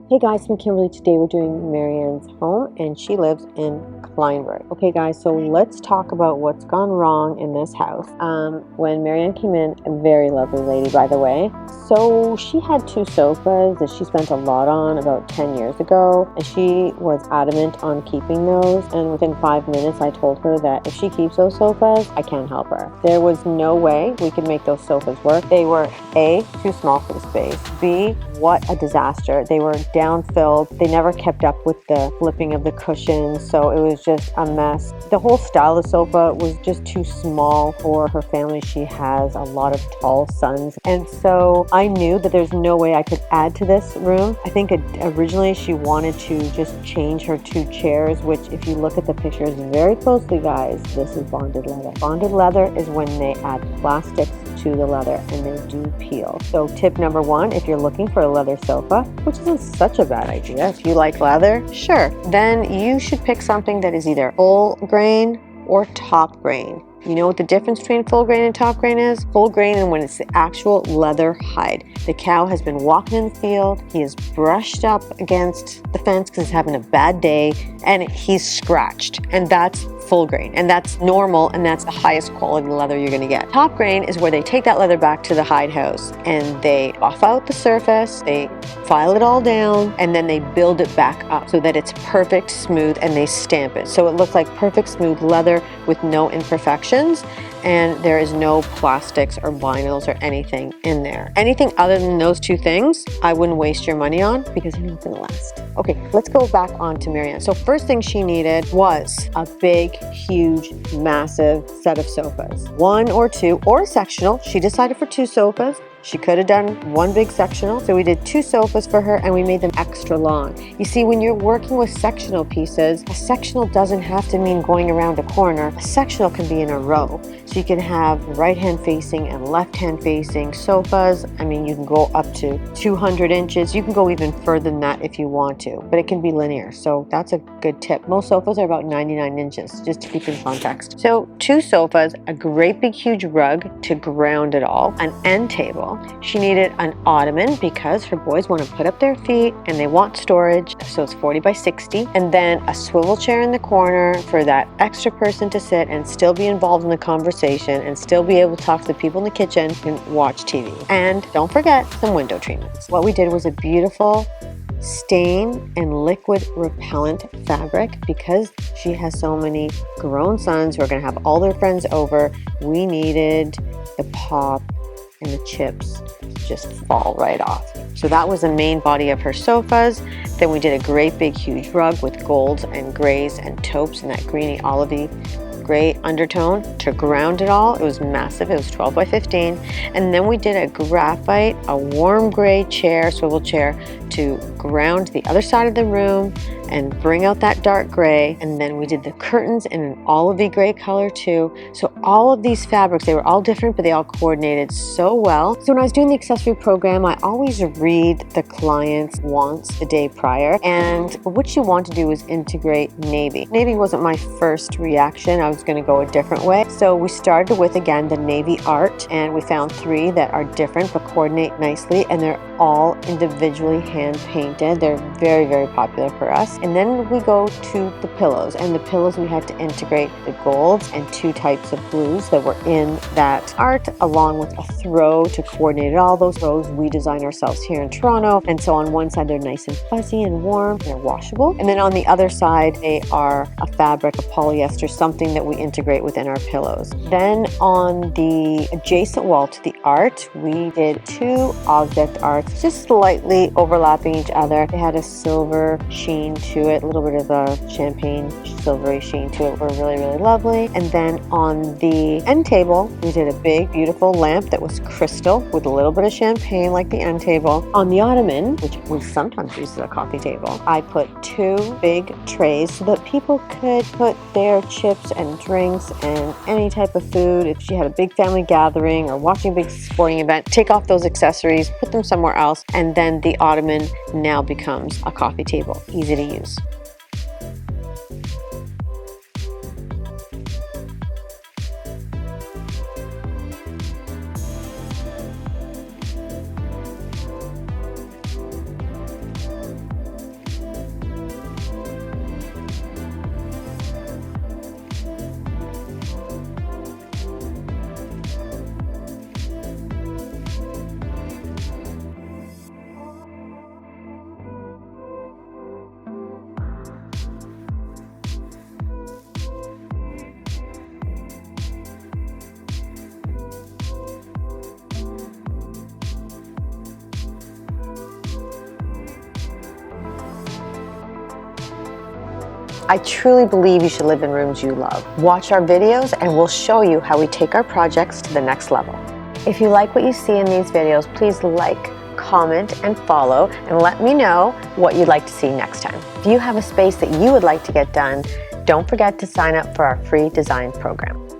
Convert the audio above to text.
Hey guys, I'm Kimberly. Today we're doing Marianne's home and she lives in Kleinburg. Okay guys, so let's talk about what's gone wrong in this house. When Marianne came in, a very lovely lady by the way. So she had two sofas that she spent a lot on about 10 years ago and she was adamant on keeping those, and within 5 minutes I told her that if she keeps those sofas, I can't help her. There was no way we could make those sofas work. They were A, too small for the space, B, what a disaster. They were down-filled. They never kept up with the flipping of the cushions, so it was just a mess. The whole style of sofa was just too small for her family. She has a lot of tall sons, and so I knew that there's no way I could add to this room. I think originally she wanted to just change her two chairs, which if you look at the pictures very closely, guys, this is bonded leather. Bonded leather is when they add plastics to the leather and they do peel. So tip number one, if you're looking for a leather sofa, which isn't such a bad idea, if you like leather, sure, then you should pick something that is either full grain or top grain. You know what the difference between full grain and top grain is? Full grain and when it's the actual leather hide. The cow has been walking in the field, he is brushed up against the fence because he's having a bad day, and he's scratched, and that's full grain, and that's normal, and that's the highest quality leather you're going to get. Top grain is where they take that leather back to the hide house and they buff out the surface, they file it all down, and then they build it back up so that it's perfect, smooth, and they stamp it so it looks like perfect smooth leather with no imperfections, and there is no plastics or vinyls or anything in there. Anything other than those two things, I wouldn't waste your money on because you're not gonna last. Okay, let's go back on to Marianne. So first thing she needed was a big, huge, massive set of sofas. One or two, or a sectional. She decided for two sofas. She could have done one big sectional. So we did two sofas for her and we made them extra long. You see, when you're working with sectional pieces, a sectional doesn't have to mean going around a corner. A sectional can be in a row. So you can have right-hand facing and left-hand facing sofas. I mean, you can go up to 200 inches. You can go even further than that if you want to, but it can be linear. So that's a good tip. Most sofas are about 99 inches, just to keep in context. So two sofas, a great big huge rug to ground it all, an end table. She needed an ottoman because her boys want to put up their feet and they want storage, so it's 40 by 60. And then a swivel chair in the corner for that extra person to sit and still be involved in the conversation and still be able to talk to the people in the kitchen and watch TV. And don't forget some window treatments. What we did was a beautiful stain and liquid repellent fabric. Because she has so many grown sons who are going to have all their friends over, we needed the pop and the chips just fall right off. So that was the main body of her sofas. Then we did a great big huge rug with golds and grays and taupes and that greeny olivey gray undertone to ground it all. It was massive. It was 12 by 15. And then we did a graphite, a warm gray chair, swivel chair, to ground the other side of the room and bring out that dark gray. And then we did the curtains in an olivey gray color too. So all of these fabrics, they were all different, but they all coordinated so well. So when I was doing the accessory program, I always read the client's wants the day prior. And what you want to do is integrate navy. Navy wasn't my first reaction. I was going to go a different way. So we started with, again, the navy art, and we found three that are different but coordinate nicely, and they're all individually hand painted. They're very, very popular for us. And then we go to the pillows, and the pillows we had to integrate the golds and two types of blues that were in that art, along with a throw to coordinate it all. Those throws we design ourselves here in Toronto, and so on one side they're nice and fuzzy and warm, they're washable, and then on the other side they are a fabric, a polyester, something that we integrate within our pillows. Then on the adjacent wall to the art, we did two object arts just slightly overlapping each other. They had a silver sheen to it, a little bit of a champagne silvery sheen to it. Were really, really lovely. And then on the end table, we did a big, beautiful lamp that was crystal with a little bit of champagne like the end table. On the ottoman, which we sometimes use as a coffee table, I put two big trays so that people could put their chips and drinks and any type of food. If she had a big family gathering or watching a big sporting event, take off those accessories, put them somewhere else, and then the ottoman now becomes a coffee table. Easy to use. I truly believe you should live in rooms you love. Watch our videos and we'll show you how we take our projects to the next level. If you like what you see in these videos, please like, comment, and follow, and let me know what you'd like to see next time. If you have a space that you would like to get done, don't forget to sign up for our free design program.